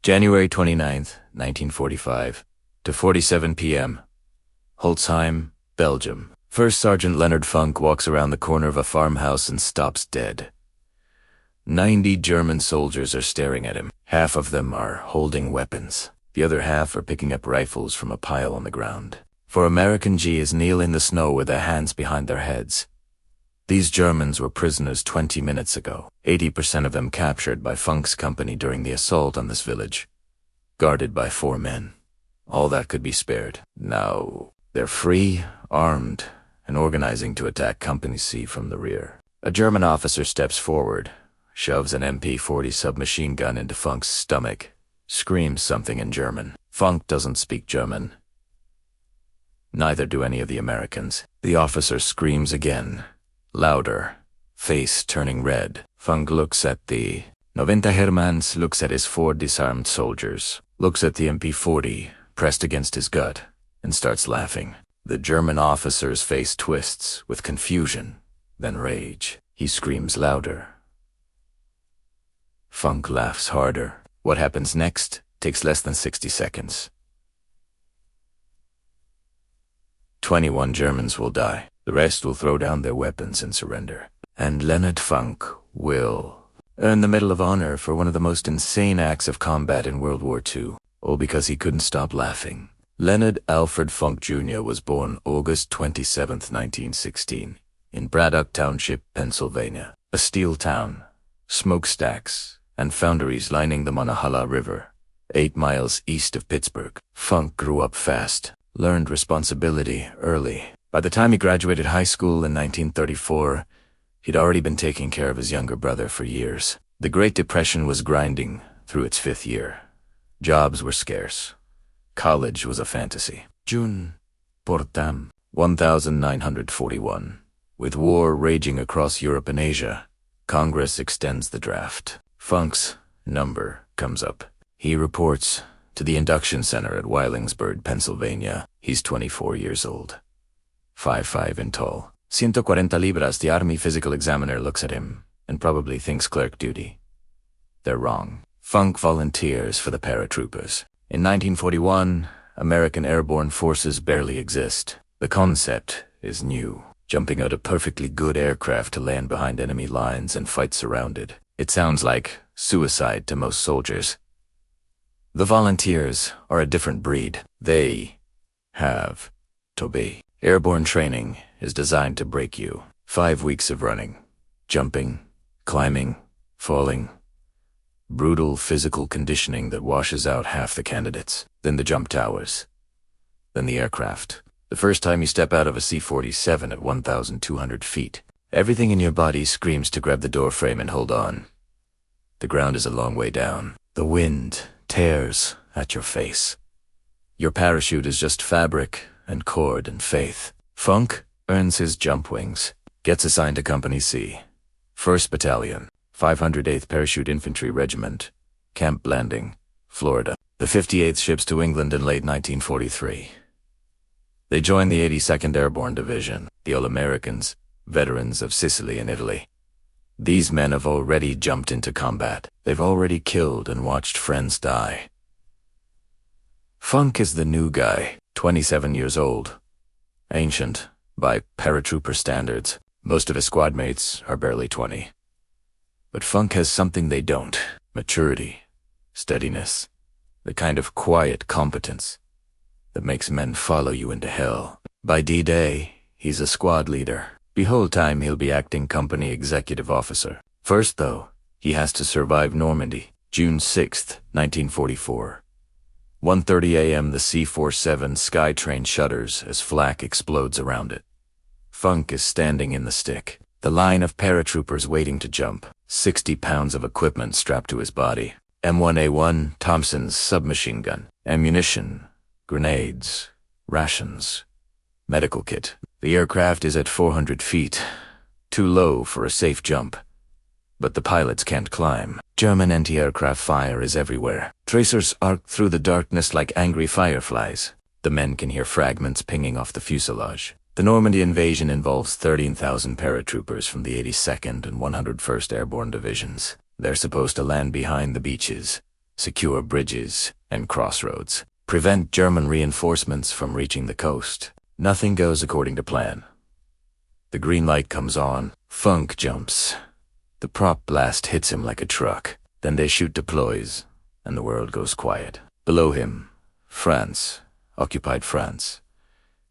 January 29th, 1945, to 47 p.m. Holzheim, Belgium. First Sergeant Leonard Funk walks around the corner of a farmhouse and stops dead. 90 German soldiers are staring at him. Half of them are holding weapons. The other half are picking up rifles from a pile on the ground. 4 American Gs kneel in the snow with their hands behind their heads. These Germans were prisoners 20 minutes ago, 80% of them captured by Funk's company during the assault on this village, guarded by 4 men. All that could be spared. Now, they're free, armed, and organizing to attack Company C from the rear. A German officer steps forward, shoves an MP-40 submachine gun into Funk's stomach, screams something in German. Funk doesn't speak German. Neither do any of the Americans. The officer screams again, louder, face turning red. Funk looks at the 90 Hermans, looks at his 4 disarmed soldiers, looks at the MP-40 pressed against his gut, and starts laughing. The German officer's face twists with confusion, then rage. He screams louder. Funk laughs harder. What happens next takes less than 60 seconds. 21 Germans will die. The rest will throw down their weapons and surrender. And Leonard Funk will earn the Medal of Honor for one of the most insane acts of combat in World War II, all because he couldn't stop laughing. Leonard Alfred Funk Jr. was born August 27, 1916, in Braddock Township, Pennsylvania, a steel town, smokestacks, and foundries lining the Monongahela River, 8 miles east of Pittsburgh. Funk grew up fast, learned responsibility early. By the time he graduated high school in 1934, he'd already been taking care of his younger brother for years. The Great Depression was grinding through its 5th year. Jobs were scarce. College was a fantasy. June Portam 1941. With war raging across Europe and Asia, Congress extends the draft. Funk's number comes up. He reports to the induction center at Willingsburg, Pennsylvania. He's 24 years old. 5'5" and tall. 140 libras. The Army physical examiner looks at him and probably thinks clerk duty. They're wrong. Funk volunteers for the paratroopers. In 1941, American airborne forces barely exist. The concept is new. Jumping out of perfectly good aircraft to land behind enemy lines and fight surrounded. It sounds like suicide to most soldiers. The volunteers are a different breed. They have to be. Airborne training is designed to break you. 5 weeks of running, jumping, climbing, falling. Brutal physical conditioning that washes out half the candidates. Then the jump towers. Then the aircraft. The first time you step out of a C-47 at 1,200 feet, everything in your body screams to grab the door frame and hold on. The ground is a long way down. The wind tears at your face. Your parachute is just fabric and cord and faith. Funk earns his jump wings, gets assigned to Company C, 1st Battalion, 508th Parachute Infantry Regiment, Camp Blanding, Florida. The 58th ships to England in late 1943. They join the 82nd Airborne Division, the All-Americans, veterans of Sicily and Italy. These men have already jumped into combat. They've already killed and watched friends die. Funk is the new guy, 27 years old. Ancient, by paratrooper standards. Most of his squad mates are barely 20. But Funk has something they don't. Maturity, steadiness, the kind of quiet competence that makes men follow you into hell. By D-Day, he's a squad leader. Behold time he'll be acting company executive officer. First, though, he has to survive Normandy, June 6th, 1944. 1:30 a.m. the C-47 Skytrain shudders as flak explodes around it. Funk is standing in the stick. The line of paratroopers waiting to jump. 60 pounds of equipment strapped to his body. M1A1 Thompson's submachine gun. Ammunition, grenades, rations, medical kit. The aircraft is at 400 feet, too low for a safe jump. But the pilots can't climb. German anti-aircraft fire is everywhere. Tracers arc through the darkness like angry fireflies. The men can hear fragments pinging off the fuselage. The Normandy invasion involves 13,000 paratroopers from the 82nd and 101st Airborne Divisions. They're supposed to land behind the beaches, secure bridges and crossroads, prevent German reinforcements from reaching the coast. Nothing goes according to plan. The green light comes on. Funk jumps. The prop blast hits him like a truck. Then their chute deploys, and the world goes quiet. Below him, France, occupied France.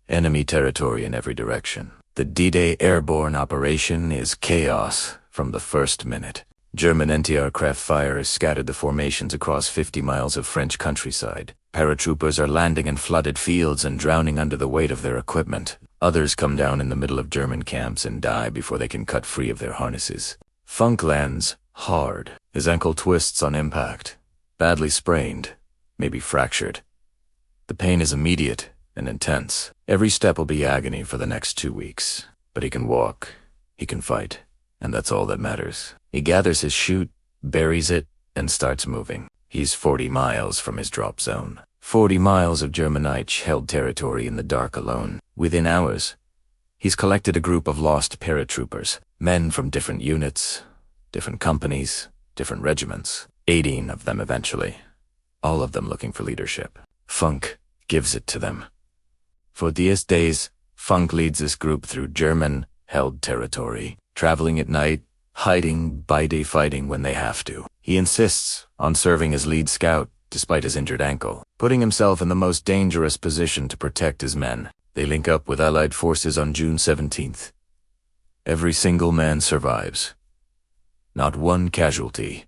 Enemy territory in every direction. The D-Day airborne operation is chaos from the first minute. German anti-aircraft fire has scattered the formations across 50 miles of French countryside. Paratroopers are landing in flooded fields and drowning under the weight of their equipment. Others come down in the middle of German camps and die before they can cut free of their harnesses. Funk lands hard. His ankle twists on impact. Badly sprained, maybe fractured. The pain is immediate and intense. Every step will be agony for the next 2 weeks. But he can walk, he can fight, and that's all that matters. He gathers his chute, buries it, and starts moving. He's 40 miles from his drop zone. 40 miles of Germanite-held territory in the dark alone. Within hours, he's collected a group of lost paratroopers, men from different units, different companies, different regiments. 18 of them eventually, all of them looking for leadership. Funk gives it to them. For these days, Funk leads this group through German-held territory, traveling at night, hiding, by day fighting when they have to. He insists on serving as lead scout despite his injured ankle, putting himself in the most dangerous position to protect his men. They link up with Allied forces on June 17th. Every single man survives. Not one casualty.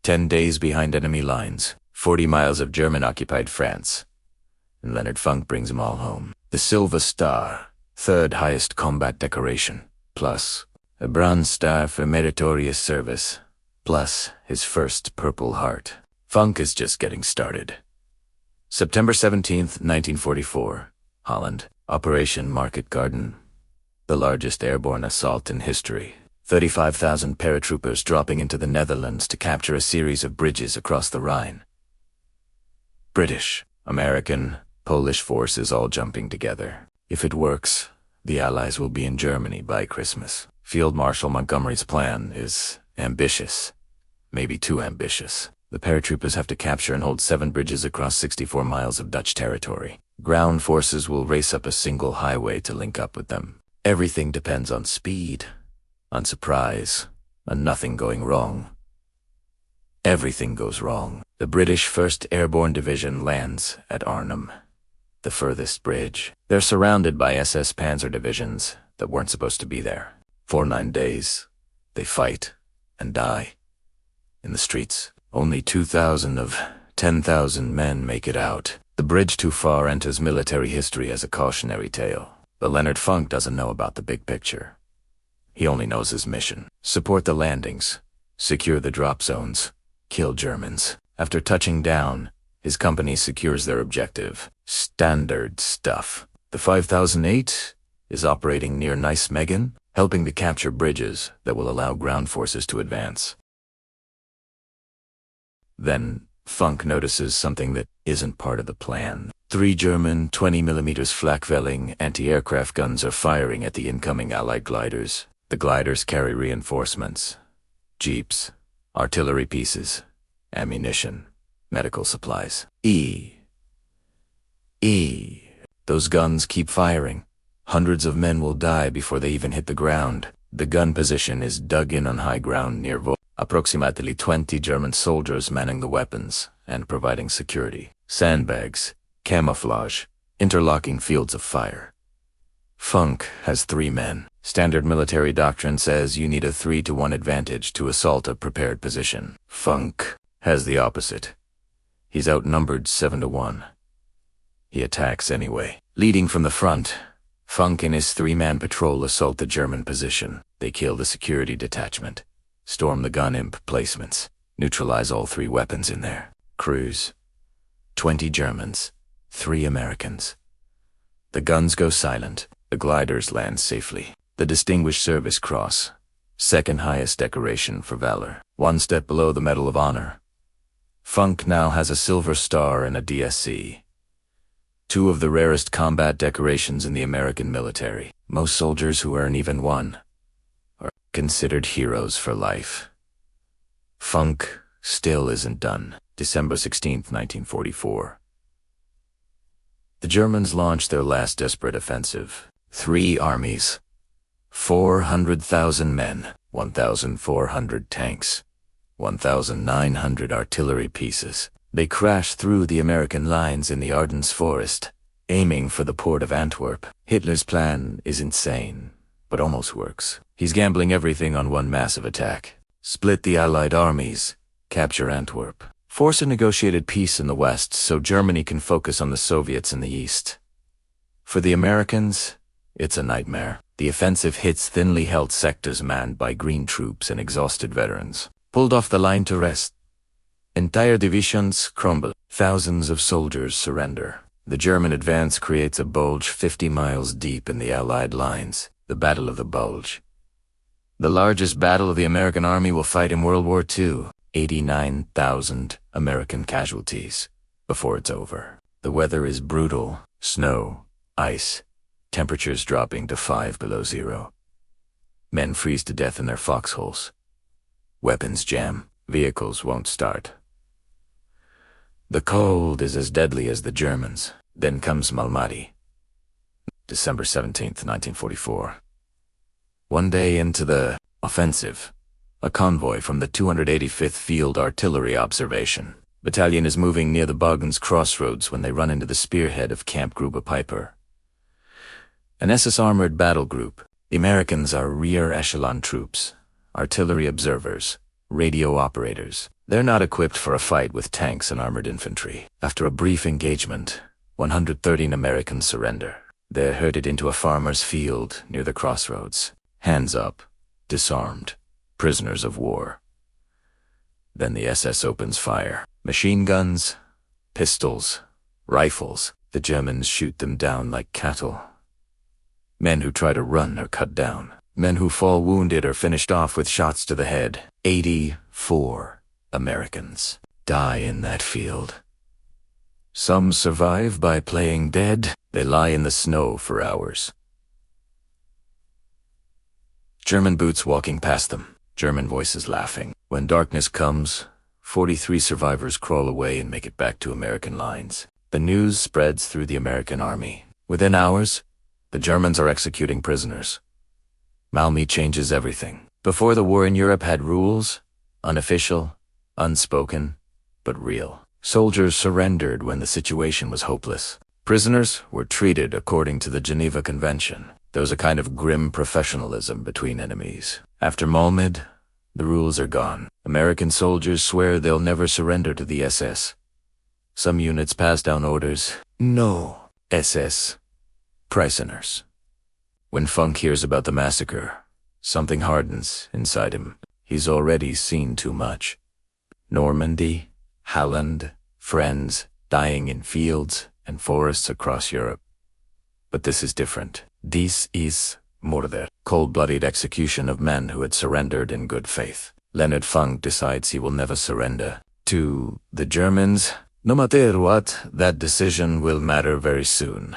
10 days behind enemy lines, 40 miles of German-occupied France. And Leonard Funk brings them all home. The Silver Star, third highest combat decoration, plus a Bronze Star for meritorious service, plus his first Purple Heart. Funk is just getting started. September 17th, 1944, Holland. Operation Market Garden. The largest airborne assault in history. 35,000 paratroopers dropping into the Netherlands to capture a series of bridges across the Rhine. British, American, Polish forces all jumping together. If it works, the Allies will be in Germany by Christmas. Field Marshal Montgomery's plan is ambitious, maybe too ambitious. The paratroopers have to capture and hold 7 bridges across 64 miles of Dutch territory. Ground forces will race up a single highway to link up with them. Everything depends on speed, on surprise, on nothing going wrong. Everything goes wrong. The British 1st Airborne Division lands at Arnhem, the furthest bridge. They're surrounded by SS Panzer divisions that weren't supposed to be there. For 9 days, they fight and die. In the streets, only 2,000 of 10,000 men make it out. The bridge too far enters military history as a cautionary tale. But Leonard Funk doesn't know about the big picture. He only knows his mission. Support the landings, secure the drop zones, kill Germans. After touching down, his company secures their objective. Standard stuff. The 5008 is operating near Nijmegen, helping to capture bridges that will allow ground forces to advance. Then, Funk notices something that isn't part of the plan. 3 German 20mm flak-Velling anti-aircraft guns are firing at the incoming Allied gliders. The gliders carry reinforcements, jeeps, artillery pieces, ammunition, medical supplies. Those guns keep firing. Hundreds of men will die before they even hit the ground. The gun position is dug in on high ground near Bulge. Approximately 20 German soldiers manning the weapons and providing security. Sandbags, camouflage, interlocking fields of fire. Funk has 3 men. Standard military doctrine says you need a 3-to-1 advantage to assault a prepared position. Funk has the opposite. He's outnumbered 7-to-1. He attacks anyway. Leading from the front, Funk and his 3-man patrol assault the German position. They kill the security detachment, storm the gun emplacements, neutralize all 3 weapons in there. Crews, 20 Germans, 3 Americans. The guns go silent. The gliders land safely. The Distinguished Service Cross, 2nd highest decoration for valor. 1 step below the Medal of Honor. Funk now has a Silver Star and a DSC. 2 of the rarest combat decorations in the American military. Most soldiers who earn even 1 are considered heroes for life. Funk still isn't done. December 16, 1944. The Germans launched their last desperate offensive. 3 armies, 400,000 men, 1,400 tanks, 1,900 artillery pieces. They crashed through the American lines in the Ardennes forest, aiming for the port of Antwerp. Hitler's plan is insane, but almost works. He's gambling everything on one massive attack. Split the Allied armies, capture Antwerp. Force a negotiated peace in the West so Germany can focus on the Soviets in the East. For the Americans, it's a nightmare. The offensive hits thinly held sectors manned by green troops and exhausted veterans. Pulled off the line to rest. Entire divisions crumble. Thousands of soldiers surrender. The German advance creates a bulge 50 miles deep in the Allied lines, the Battle of the Bulge. The largest battle of the American army will fight in World War II. 89,000 American casualties before it's over. The weather is brutal. Snow, ice, temperatures dropping to 5 below zero. Men freeze to death in their foxholes. Weapons jam. Vehicles won't start. The cold is as deadly as the Germans. Then comes Normandy. December 17th, 1944. One day into the offensive, a convoy from the 285th Field Artillery Observation Battalion is moving near the Bogens crossroads when they run into the spearhead of Camp Gruppe Piper, an SS armored battle group. The Americans are rear echelon troops, artillery observers, radio operators. They're not equipped for a fight with tanks and armored infantry. After a brief engagement, 113 Americans surrender. They're herded into a farmer's field near the crossroads. Hands up, disarmed, prisoners of war. Then the SS opens fire. Machine guns, pistols, rifles. The Germans shoot them down like cattle. Men who try to run are cut down. Men who fall wounded are finished off with shots to the head. 84 Americans die in that field. Some survive by playing dead. They lie in the snow for hours. German boots walking past them. German voices laughing. When darkness comes, 43 survivors crawl away and make it back to American lines. The news spreads through the American army. Within hours, the Germans are executing prisoners. Malmö changes everything. Before the war in Europe had rules, unofficial, unspoken, but real. Soldiers surrendered when the situation was hopeless. Prisoners were treated according to the Geneva Convention. There was a kind of grim professionalism between enemies. After Malmö, the rules are gone. American soldiers swear they'll never surrender to the SS. Some units pass down orders. No SS prisoners. When Funk hears about the massacre, something hardens inside him. He's already seen too much. Normandy, Holland, friends dying in fields and forests across Europe. But this is different. This is murder, cold-blooded execution of men who had surrendered in good faith. Leonard Funk decides he will never surrender. To the Germans, no matter what, that decision will matter very soon.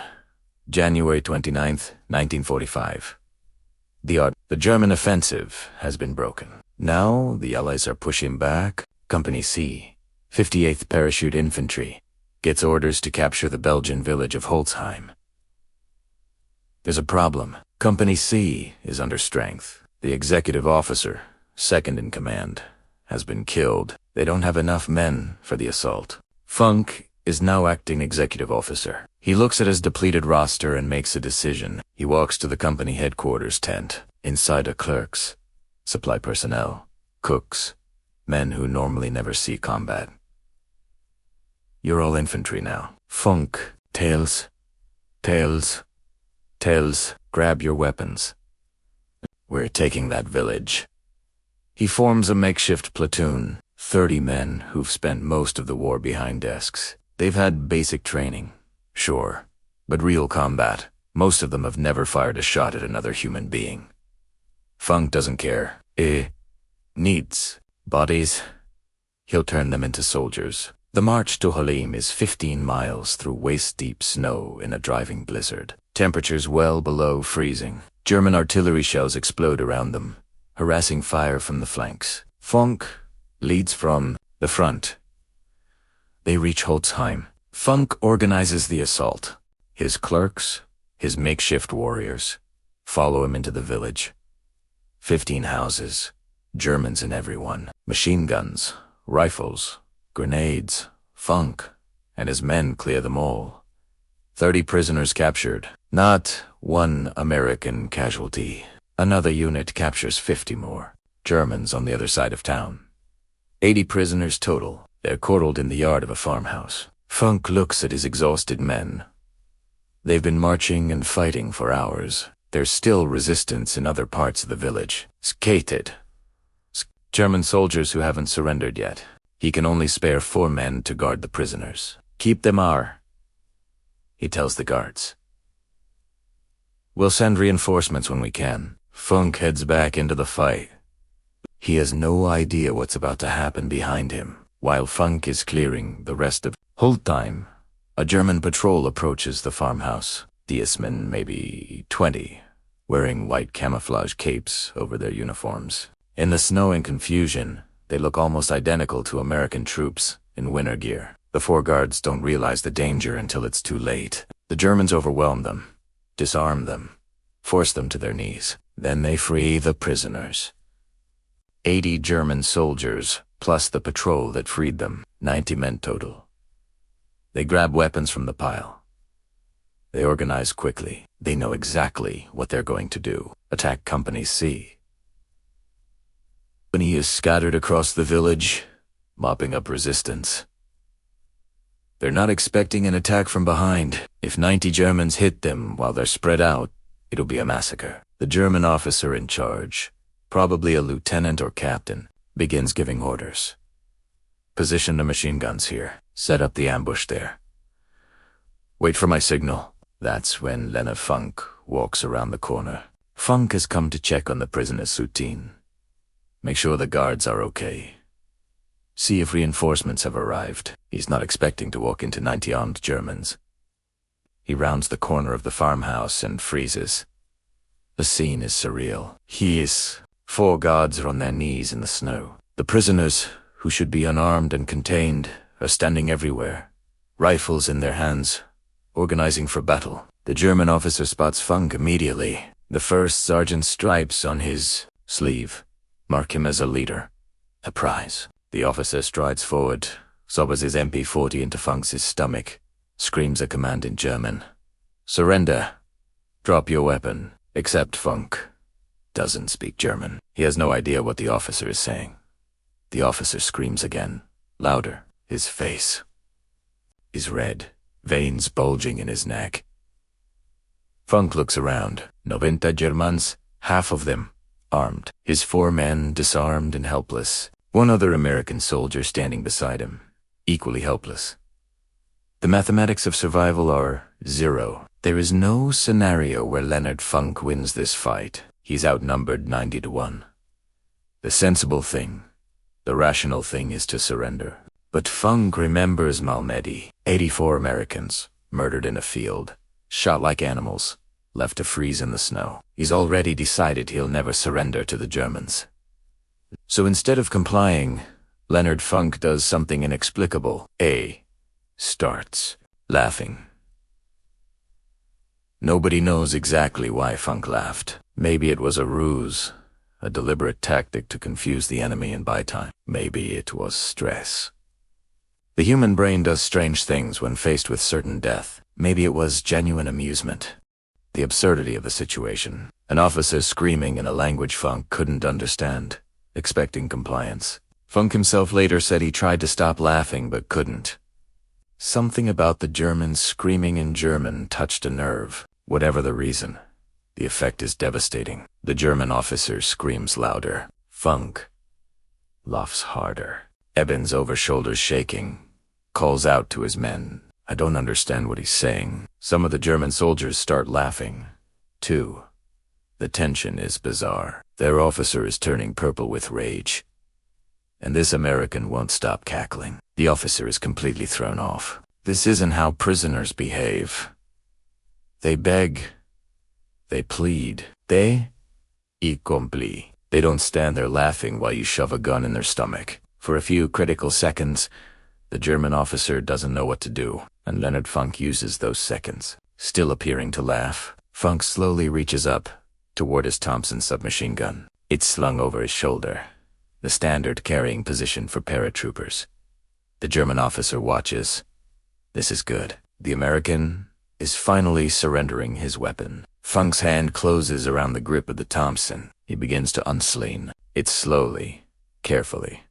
January 29th, 1945. The German offensive has been broken. Now the Allies are pushing back. Company C, 58th Parachute Infantry, gets orders to capture the Belgian village of Holzheim. There's a problem. Company C is under strength. The executive officer, second in command, has been killed. They don't have enough men for the assault. Funk is now acting executive officer. He looks at his depleted roster and makes a decision. He walks to the company headquarters tent. Inside are clerks, supply personnel, cooks, men who normally never see combat. You're all infantry now. Funk tells, grab your weapons. We're taking that village. He forms a makeshift platoon, 30 men who've spent most of the war behind desks. They've had basic training, sure, but real combat. Most of them have never fired a shot at another human being. Funk doesn't care. Needs bodies. He'll turn them into soldiers. The march to Holzheim is 15 miles through waist-deep snow in a driving blizzard. Temperatures well below freezing. German artillery shells explode around them, harassing fire from the flanks. Funk leads from the front. They reach Holzheim. Funk organizes the assault. His clerks, his makeshift warriors, follow him into the village. 15 houses, Germans in every one, machine guns, rifles, grenades. Funk and his men clear them all. 30 prisoners captured, not one American casualty. Another unit captures 50 more, Germans on the other side of town. 80 prisoners total. They're quartered in the yard of a farmhouse. Funk looks at his exhausted men. They've been marching and fighting for hours. There's still resistance in other parts of the village. Skated. German soldiers who haven't surrendered yet. He can only spare 4 men to guard the prisoners. Keep them he tells the guards. We'll send reinforcements when we can. Funk heads back into the fight. He has no idea what's about to happen behind him. While Funk is clearing the rest of Holzheim, a German patrol approaches the farmhouse. Diesmen, maybe 20, wearing white camouflage capes over their uniforms. In the snow and confusion, they look almost identical to American troops in winter gear. The 4 guards don't realize the danger until it's too late. The Germans overwhelm them, disarm them, force them to their knees. Then they free the prisoners. 80 German soldiers, plus the patrol that freed them, 90 men total. They grab weapons from the pile. They organize quickly. They know exactly what they're going to do. Attack Company C. Company is scattered across the village, mopping up resistance. They're not expecting an attack from behind. If 90 Germans hit them while they're spread out, it'll be a massacre. The German officer in charge, probably a lieutenant or captain, begins giving orders. Position the machine guns here. Set up the ambush there. Wait for my signal. That's when Leonard Funk walks around the corner. Funk has come to check on the prisoner's soutine. Make sure the guards are okay. See if reinforcements have arrived. He's not expecting to walk into 90 armed Germans. He rounds the corner of the farmhouse and freezes. The scene is surreal. 4 guards are on their knees in the snow. The prisoners, who should be unarmed and contained, are standing everywhere, rifles in their hands, organizing for battle. The German officer spots Funk immediately. The first sergeant's stripes on his sleeve mark him as a leader, a prize. The officer strides forward, sobers his MP40 into Funk's stomach, screams a command in German. Surrender. Drop your weapon. Except Funk doesn't speak German. He has no idea what the officer is saying. The officer screams again, louder. His face is red, veins bulging in his neck. Funk looks around. 90 Germans, half of them armed. His 4 men disarmed and helpless. 1 other American soldier standing beside him, equally helpless. The mathematics of survival are 0. There is no scenario where Leonard Funk wins this fight. He's outnumbered 90 to 1. The sensible thing, the rational thing is to surrender. But Funk remembers Normandy. 84 Americans, murdered in a field, shot like animals, left to freeze in the snow. He's already decided he'll never surrender to the Germans. So instead of complying, Leonard Funk does something inexplicable. Starts laughing. Nobody knows exactly why Funk laughed. Maybe it was a ruse, a deliberate tactic to confuse the enemy and buy time. Maybe it was stress. The human brain does strange things when faced with certain death. Maybe it was genuine amusement. The absurdity of the situation. An officer screaming in a language Funk couldn't understand, expecting compliance. Funk himself later said he tried to stop laughing but couldn't. Something about the Germans screaming in German touched a nerve. Whatever the reason, the effect is devastating. The German officer screams louder. Funk laughs harder. Eben's over shoulders shaking, calls out to his men. I don't understand what he's saying. Some of the German soldiers start laughing, too. The tension is bizarre. Their officer is turning purple with rage. And this American won't stop cackling. The officer is completely thrown off. This isn't how prisoners behave. They beg. They plead. They compli. They don't stand there laughing while you shove a gun in their stomach. For a few critical seconds, The German officer doesn't know what to do, and Leonard Funk uses those seconds. Still appearing to laugh, Funk slowly reaches up toward his Thompson submachine gun. It's slung over his shoulder, the standard carrying position for paratroopers. The German officer watches. This is good. The American is finally surrendering his weapon. Funk's hand closes around the grip of the Thompson. He begins to unsling it slowly, carefully.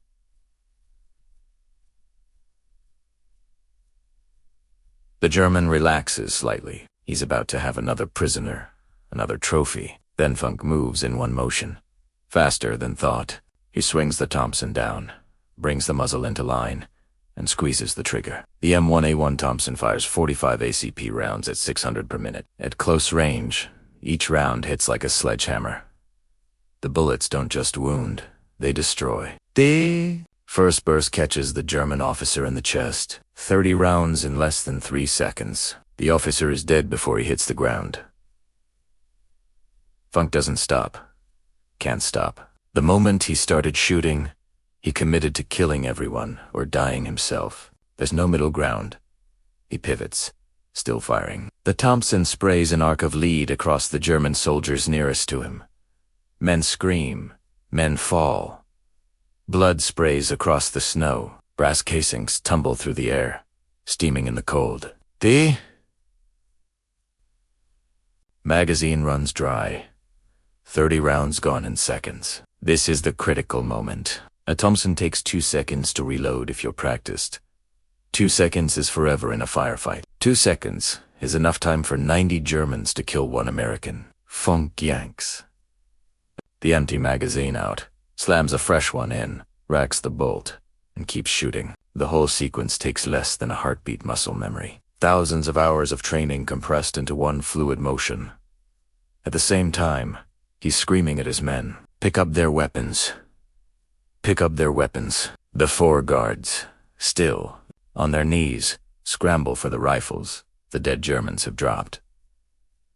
The German relaxes slightly. He's about to have another prisoner, another trophy. Then Funk moves in one motion. Faster than thought, he swings the Thompson down, brings the muzzle into line, and squeezes the trigger. The M1A1 Thompson fires 45 ACP rounds at 600 per minute. At close range, each round hits like a sledgehammer. The bullets don't just wound, they destroy. The first burst catches the German officer in the chest. 30 rounds in less than 3 seconds. The officer is dead before he hits the ground. Funk doesn't stop. Can't stop. The moment he started shooting, he committed to killing everyone or dying himself. There's no middle ground. He pivots, still firing. The Thompson sprays an arc of lead across the German soldiers nearest to him. Men scream. Men fall. Blood sprays across the snow. Brass casings tumble through the air, steaming in the cold. The magazine runs dry. 30 rounds gone in seconds. This is the critical moment. A Thompson takes 2 seconds to reload if you're practiced. 2 seconds is forever in a firefight. 2 seconds is enough time for 90 Germans to kill 1 American. Funk yanks the empty magazine out, slams a fresh one in, racks the bolt, and keeps shooting. The whole sequence takes less than a heartbeat muscle memory. Thousands of hours of training compressed into one fluid motion. At the same time, he's screaming at his men, "Pick up their weapons. Pick up their weapons." The 4 guards, still, on their knees, scramble for the rifles the dead Germans have dropped.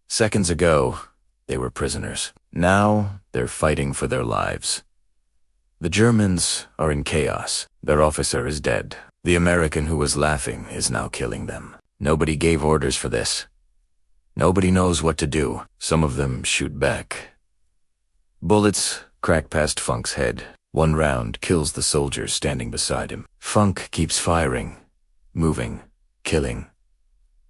Seconds ago, they were prisoners. Now, they're fighting for their lives. The Germans are in chaos. Their officer is dead. The American who was laughing is now killing them. Nobody gave orders for this. Nobody knows what to do. Some of them shoot back. Bullets crack past Funk's head. 1 round kills the soldier standing beside him. Funk keeps firing, moving, killing.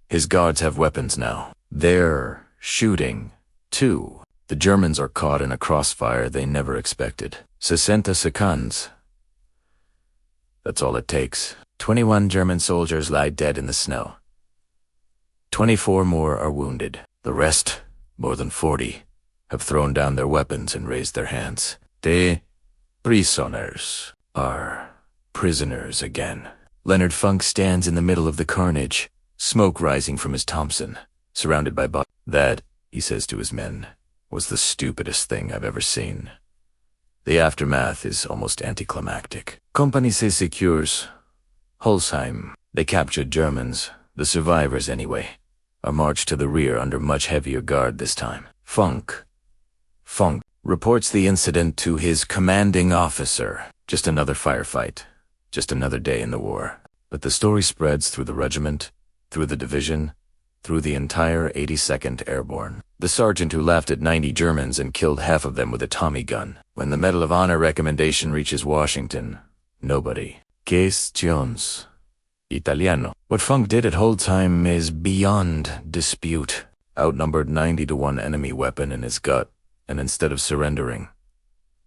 His guards have weapons now. They're shooting, too. The Germans are caught in a crossfire they never expected. 60 seconds. That's all it takes. 21 German soldiers lie dead in the snow. 24 more are wounded. The rest, more than 40, have thrown down their weapons and raised their hands. The prisoners are prisoners again. Leonard Funk stands in the middle of the carnage, smoke rising from his Thompson, surrounded by bodies. That, he says to his men, was the stupidest thing I've ever seen. The aftermath is almost anticlimactic. Company se secures Holzheim. They captured Germans, the survivors anyway, are marched to the rear under much heavier guard this time. Funk reports the incident to his commanding officer. Just another firefight, just another day in the war. But the story spreads through the regiment, through the division, through the entire 82nd Airborne. The sergeant who laughed at 90 Germans and killed half of them with a Tommy gun. When the Medal of Honor recommendation reaches Washington, nobody. Questions. Italiano. What Funk did at Holzheim is beyond dispute. Outnumbered 90 to 1 enemy weapon in his gut, and instead of surrendering,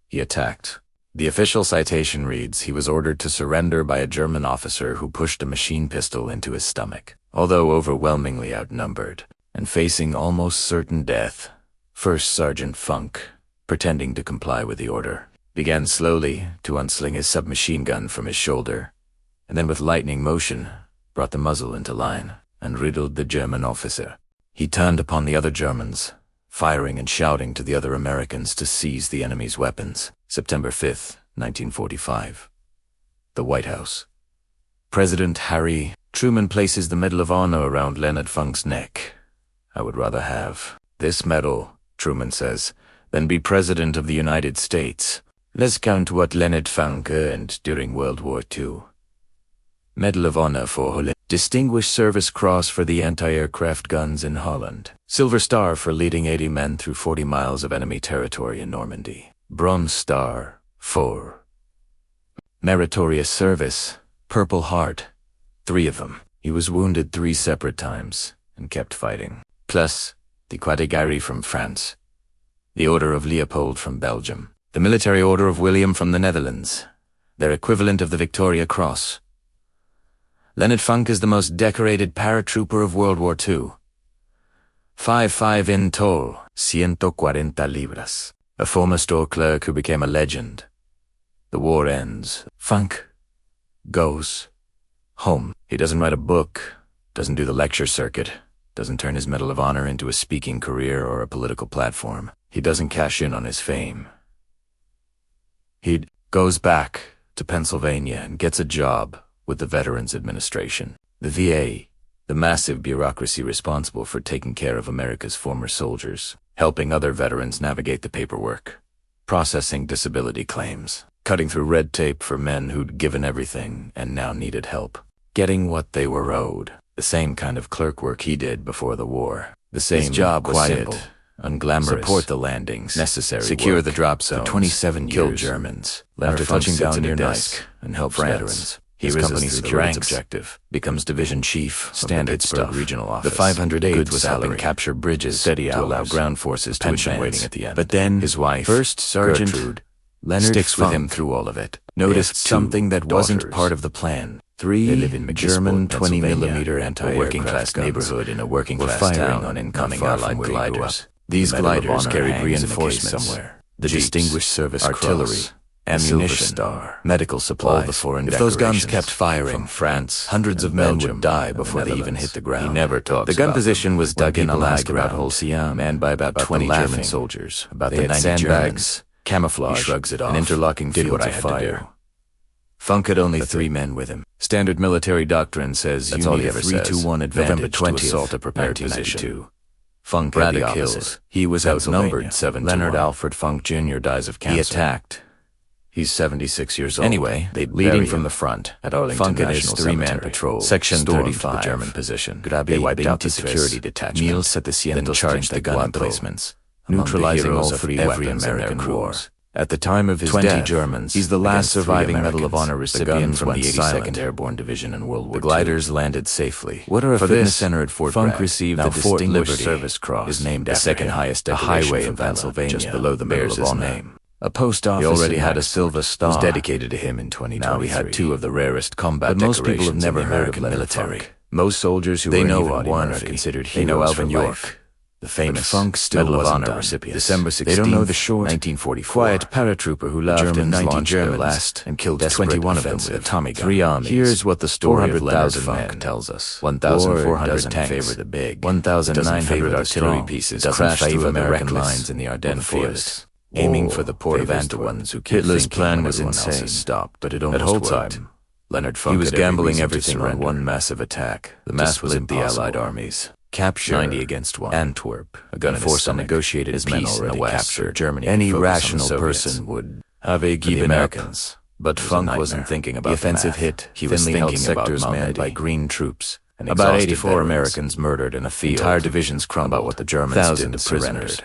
he attacked. The official citation reads he was ordered to surrender by a German officer who pushed a machine pistol into his stomach. Although overwhelmingly outnumbered and facing almost certain death, First Sergeant Funk, pretending to comply with the order, began slowly to unsling his submachine gun from his shoulder, and then with lightning motion brought the muzzle into line and riddled the German officer. He turned upon the other Germans, firing and shouting to the other Americans to seize the enemy's weapons. September 5th, 1945. The White House. President Harry Truman places the Medal of Honor around Leonard Funk's neck. "I would rather have this medal," Truman says, "than be President of the United States. Let's count what Leonard Funk earned during World War II. Medal of Honor for Holland. Distinguished Service Cross for the anti-aircraft guns in Holland. Silver Star for leading 80 men through 40 miles of enemy territory in Normandy. Bronze Star for Meritorious Service. Purple Heart. 3 of them. He was wounded 3 separate times and kept fighting. Plus, the Croix de Guerre from France. The Order of Leopold from Belgium. The Military Order of William from the Netherlands. Their equivalent of the Victoria Cross. Leonard Funk is the most decorated paratrooper of World War II. 5'5" in tall, 140 libras. A former store clerk who became a legend. The war ends. Funk goes home. He doesn't write a book, doesn't do the lecture circuit, doesn't turn his Medal of Honor into a speaking career or a political platform. He doesn't cash in on his fame. He goes back to Pennsylvania and gets a job with the Veterans Administration, the VA, the massive bureaucracy responsible for taking care of America's former soldiers, helping other veterans navigate the paperwork, processing disability claims, cutting through red tape for men who'd given everything and now needed help, getting what they were owed, the same kind of clerk work he did before the war. The same. His job was simple, unglamorous, support the landings, necessary, secure work, the drop zones, for 27 years, kill Germans, after touching down near desk and help veterans. His company's security objective becomes division chief, standard stuff, regional office. The 508th was helping capture bridges, steady to allow ground forces to advance. Waiting at the end. But then his wife, First Sergeant Leonard sticks with him through all of it. Noticed something that wasn't part of the plan. 3 German 20mm anti-working-class neighborhood in a working-class town on incoming Allied gliders. These gliders carried reinforcements somewhere. The Distinguished Service Artillery, ammunition, Star, medical supplies, all the foreign decorations. If those guns kept firing from France, hundreds of men would die before they even hit the ground. He never talks. The gun position was dug in Alaska about Holzheim, manned by about 20 German soldiers. About the 90 sandbags, camouflage, he shrugs it off, and interlocking fields of fire. Funk had only 3 men with him. Standard military doctrine says that's you need a 3-2-1 advantage November 20th, to assault a prepared position. Funk had the kills. He was outnumbered 7-1. Leonard Alfred Funk Jr. dies of cancer. He attacked. He's 76 years old. Anyway, leading from the front, at Funk and his 3-man patrol, Section 35, the German position. They wiped out the security detachment, then charged the gun emplacements, neutralizing all 3 every American war. At the time of his 20 death, Germans, he's the last surviving Medal of Honor recipient from the 82nd Airborne Division in World War II. The gliders landed safely. Water Fitness Center at Fort Funk received the Distinguished Service Cross, is named the second highest decoration highway in Pennsylvania, just below the Medal of Honor. Name. A post office. He already had a Silver Star, was dedicated to him in 2023. Now he had 2 of the rarest combat decorations. But most people have never heard of military. Most soldiers who were even one are considered heroes. They know Alvin York, the famous Funk Medal of Honor recipient. December 16th, they don't know the short, 1944, quiet paratrooper who loved and 90 Germans last and killed 21 of them with a Tommy gun. 3 armies. Here's what the story of Leonard Funk tells us. 1,400 tanks favor the big. 1,900 artillery pieces crashed through American lines in the Ardennes fields, aiming for the port of Antwerp. Hitler's plan was insane, stopped, but it almost worked. Leonard Funk, he was gambling everything on one massive attack. The mass was the Allied armies. Capture 90 against 1. Antwerp, a gun force negotiated his peace in the West. Capture Germany. Any rational person would have given Americans. But Funk wasn't thinking about the offensive hit. He was thinking sectors manned by green troops. About 84 Americans murdered in a field. Entire divisions crumbled. About what the Germans did to prisoners.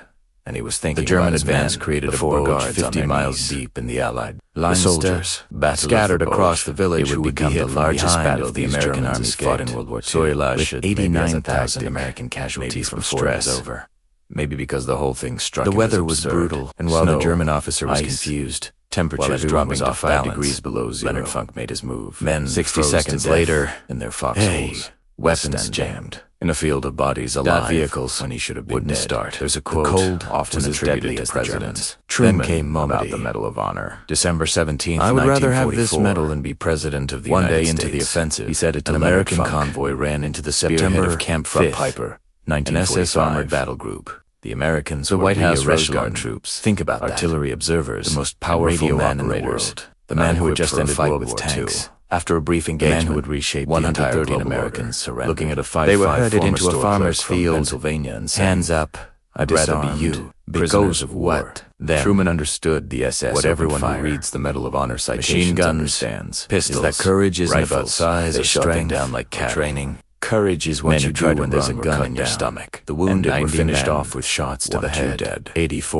And he was thinking the German advance created a Bulge 50 miles deep in the Allied lines. The soldiers scattered across the village who would become the largest battle the American army fought in World War II, with 89,000 American casualties from stress. Over. Maybe because the whole thing struck him. The weather was brutal, and while the German officer was confused, temperatures dropping to 5 degrees below 0, Leonard Funk made his move. Men 60 seconds later in their foxholes, weapons jammed. In a field of bodies alive, vehicles when he should have been wouldn't dead. Start. There's a quote, the cold often attributed to presidents. Truman came about the Medal of Honor. December 17th, I would rather have this medal than be president of the United States. One day into the offensive, he said it to an American convoy ran into the September of Camp Front Piper, an SS armored battle group. The Americans, the White House Echelon troops. Think about artillery observers, the most powerful man in the world, the man who had just ended World War II. After a brief engagement, the man who would reshape 113 Americans surrendered. Looking at a 5-5 they were herded into a farmer's field, Pennsylvania, and saying, hands up, I'd rather be you. Because of what? Then Truman understood the SS. What everyone who reads the Medal of Honor citations understands. Pistols, is that courage isn't about size or strength down like cattle. Training. Courage is what you do when there's a gun in your stomach. The wounded were finished off with shots to the head. 84.